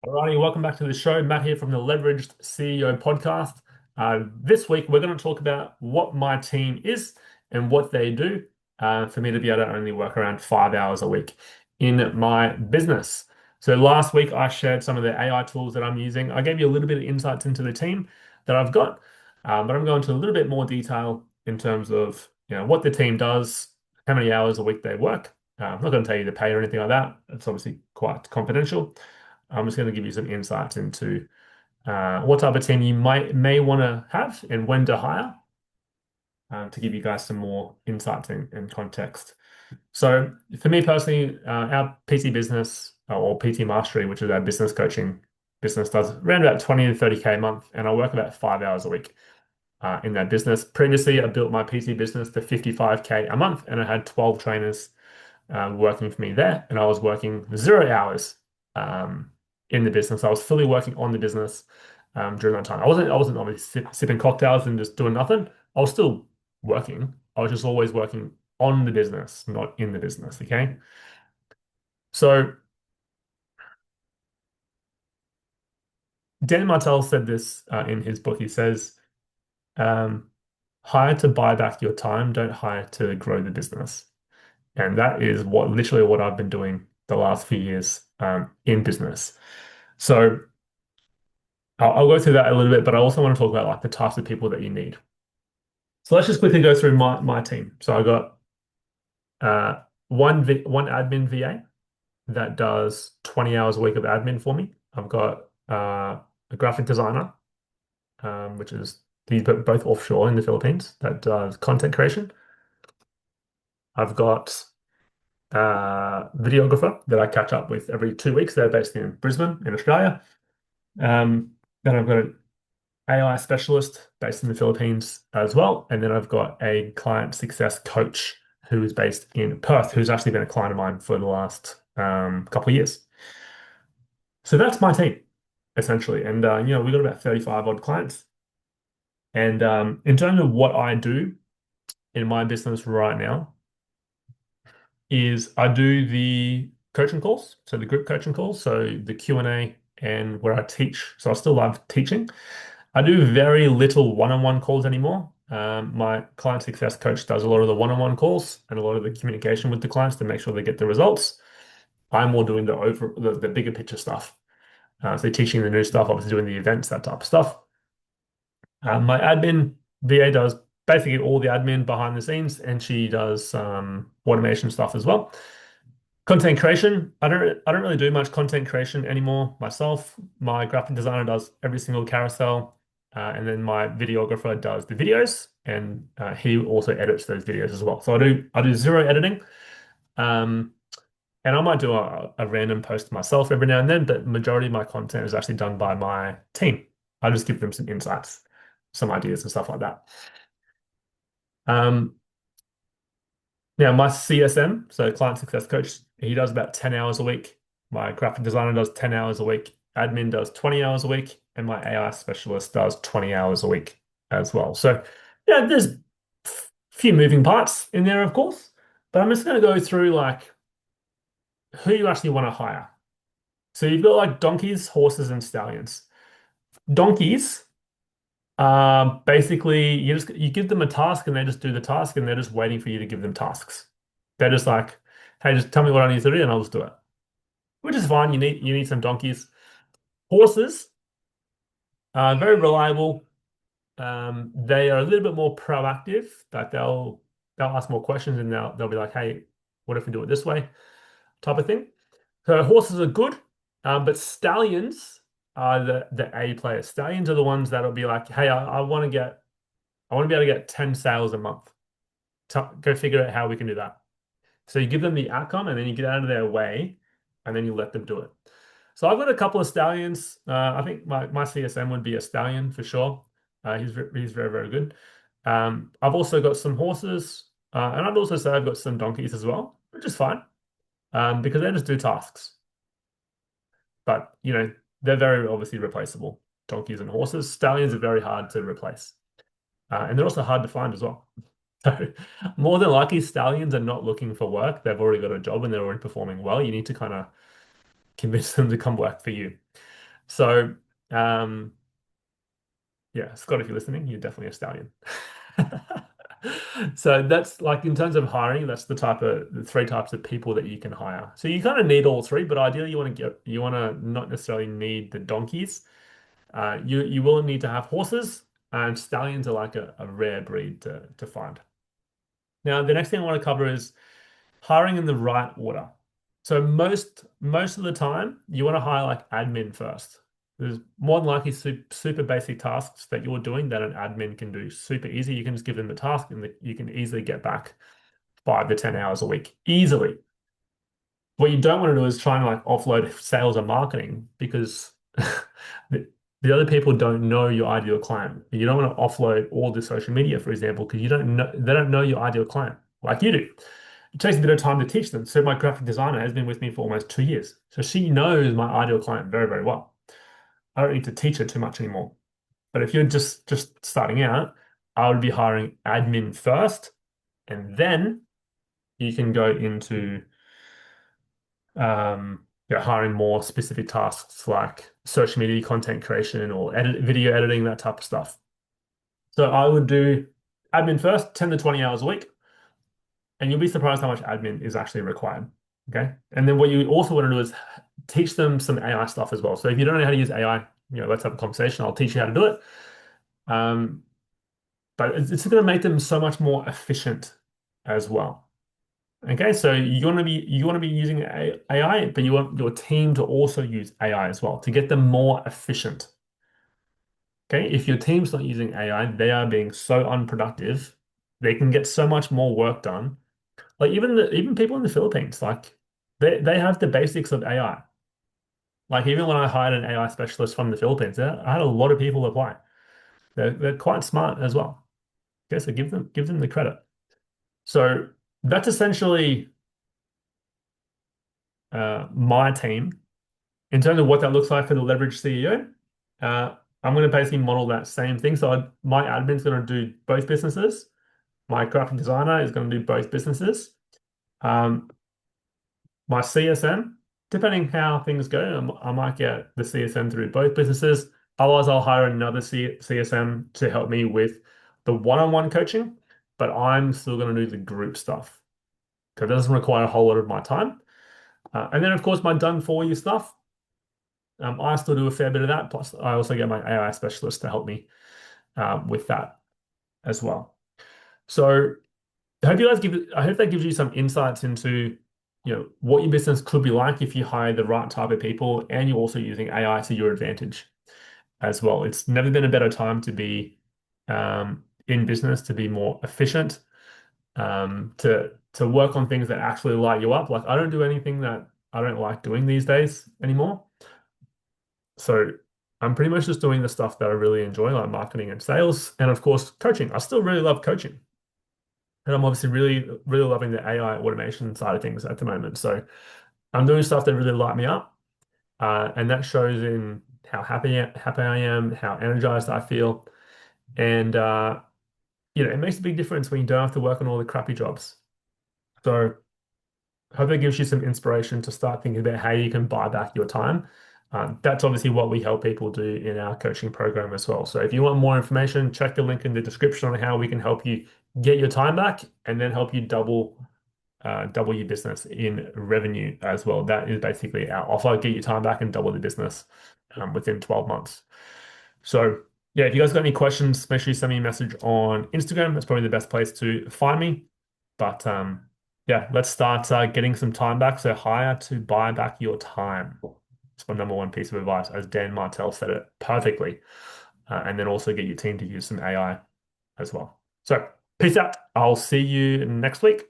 Alrighty, welcome back to the show. Matt here from the Leveraged CEO podcast. This week, we're going to talk about what my team is and what they do for me to be able to only work around 5 hours a week in my business. So last week, I shared some of the AI tools that I'm using. I gave you a little bit of insights into the team that I've got, but I'm going into a little bit more detail in terms of what the team does, how many hours a week they work. I'm not going to tell you the pay or anything like that. It's obviously quite confidential. I'm just going to give you some insights into what type of team you may want to have and when to hire to give you guys some more insights and context. So for me personally, our PT business or PT Mastery, which is our business coaching business, does around about 20 to 30K a month, and I work about 5 hours a week in that business. Previously, I built my PT business to 55K a month, and I had 12 trainers working for me there, and I was working 0 hours in the business. I was fully working on the business during that time. I wasn't obviously sipping cocktails and just doing nothing. I was still working. I was just always working on the business, not in the business. Okay. So Dan Martell said this in his book. He says, um, hire to buy back your time, don't hire to grow the business. And that is literally what I've been doing the last few years in business. So I'll go through that a little bit, but I also want to talk about like the types of people that you need. So let's just quickly go through my team. So I got one admin VA that does 20 hours a week of admin for me. I've got a graphic designer, which is he's both offshore in the Philippines, that does content creation. I've got videographer that I catch up with every 2 weeks. They're based in Brisbane, in Australia. Then I've got an AI specialist based in the Philippines as well. And then I've got a client success coach who is based in Perth, who's actually been a client of mine for the last couple of years. So that's my team, essentially. And, we've got about 35 odd clients. And in terms of what I do in my business right now, is I do the coaching calls, so the group coaching calls, so the Q&A and where I teach. So I still love teaching. I do very little one-on-one calls anymore. My client success coach does a lot of the one-on-one calls and a lot of the communication with the clients to make sure they get the results. I'm more doing the bigger picture stuff. So teaching the new stuff, obviously doing the events, that type of stuff. My admin VA does basically all the admin behind the scenes, and she does automation stuff as well. Content creation, I don't really do much content creation anymore myself. My graphic designer does every single carousel, and then my videographer does the videos, and he also edits those videos as well. So I do zero editing, um, and I might do a random post myself every now and then, but majority of my content is actually done by my team. I just give them some insights, some ideas, and stuff like that. Um, Now, my CSM, so client success coach, he does about 10 hours a week. My graphic designer does 10 hours a week. Admin does 20 hours a week. And my AI specialist does 20 hours a week as well. So, yeah, there's a few moving parts in there, of course. But I'm just going to go through like who you actually want to hire. So you've got like donkeys, horses, and stallions. Donkeys, basically you give them a task and they just do the task and they're just waiting for you to give them tasks. They're just like, hey, just tell me what I need to do and I'll just do it. Which is fine. You need some donkeys. Horses are very reliable. They are a little bit more proactive. Like they'll ask more questions and they'll be like, hey, what if we do it this way? Type of thing. So horses are good, but stallions are the A players. Stallions are the ones that'll be like, hey, I want to be able to get 10 sales a month. Go figure out how we can do that. So you give them the outcome and then you get out of their way and then you let them do it. So I've got a couple of stallions. I think my CSM would be a stallion for sure. He's very, very good. I've also got some horses, and I'd also say I've got some donkeys as well, which is fine because they just do tasks. But, they're very obviously replaceable. Donkeys and horses. Stallions are very hard to replace. And they're also hard to find as well. So more than likely, stallions are not looking for work. They've already got a job and they're already performing well. You need to kind of convince them to come work for you. So, um, yeah, Scott, if you're listening, you're definitely a stallion. So that's like in terms of hiring, that's the three types of people that you can hire. So you kind of need all three, but ideally you want to not necessarily need the donkeys. You will need to have horses, and stallions are like a rare breed to find. Now, the next thing I want to cover is hiring in the right order. So most of the time, you want to hire like admin first. There's more than likely super basic tasks that you're doing that an admin can do super easy. You can just give them the task and you can easily get back 5 to 10 hours a week easily. What you don't want to do is try and like offload sales and marketing because the other people don't know your ideal client. You don't want to offload all the social media, for example, because you don't know they don't know your ideal client like you do. It takes a bit of time to teach them. So my graphic designer has been with me for almost 2 years. So she knows my ideal client very, very well. I don't need to teach her too much anymore. But if you're just starting out, I would be hiring admin first, and then you can go into hiring more specific tasks like social media content creation or video editing, that type of stuff. So I would do admin first, 10 to 20 hours a week, and you'll be surprised how much admin is actually required. Okay. And then what you also want to do is teach them some AI stuff as well. So if you don't know how to use AI, let's have a conversation. I'll teach you how to do it. Um, but it's going to make them so much more efficient as well. Okay, so you want to be using AI, but you want your team to also use AI as well to get them more efficient. Okay, if your team's not using AI, they are being so unproductive. They can get so much more work done. Like even people in the Philippines, like they have the basics of AI. Like even when I hired an AI specialist from the Philippines, I had a lot of people apply. They're quite smart as well. Okay, so give them the credit. So that's essentially my team. In terms of what that looks like for the leverage CEO, I'm going to basically model that same thing. So my admin's going to do both businesses. My graphic designer is going to do both businesses. Um, my CSM, depending how things go, I might get the CSM through both businesses. Otherwise, I'll hire another CSM to help me with the one-on-one coaching, but I'm still going to do the group stuff because it doesn't require a whole lot of my time. And then, of course, my done for you stuff. I still do a fair bit of that. Plus, I also get my AI specialist to help me with that as well. So I hope that gives you some insights into, what your business could be like if you hire the right type of people and you're also using AI to your advantage as well. It's never been a better time to be in business, to be more efficient, to work on things that actually light you up. Like I don't do anything that I don't like doing these days anymore. So I'm pretty much just doing the stuff that I really enjoy, like marketing and sales, and of course, coaching. I still really love coaching. And I'm obviously really, really loving the AI automation side of things at the moment. So I'm doing stuff that really light me up. And that shows in how happy I am, how energized I feel. And it makes a big difference when you don't have to work on all the crappy jobs. So hope that gives you some inspiration to start thinking about how you can buy back your time. That's obviously what we help people do in our coaching program as well. So if you want more information, check the link in the description on how we can help you get your time back and then help you double your business in revenue as well. That is basically our offer, get your time back and double the business within 12 months. So yeah, if you guys got any questions, make sure you send me a message on Instagram. That's probably the best place to find me. But yeah, let's start getting some time back. So hire to buy back your time. It's my number one piece of advice, as Dan Martell said it perfectly. And then also get your team to use some AI as well. So peace out. I'll see you next week.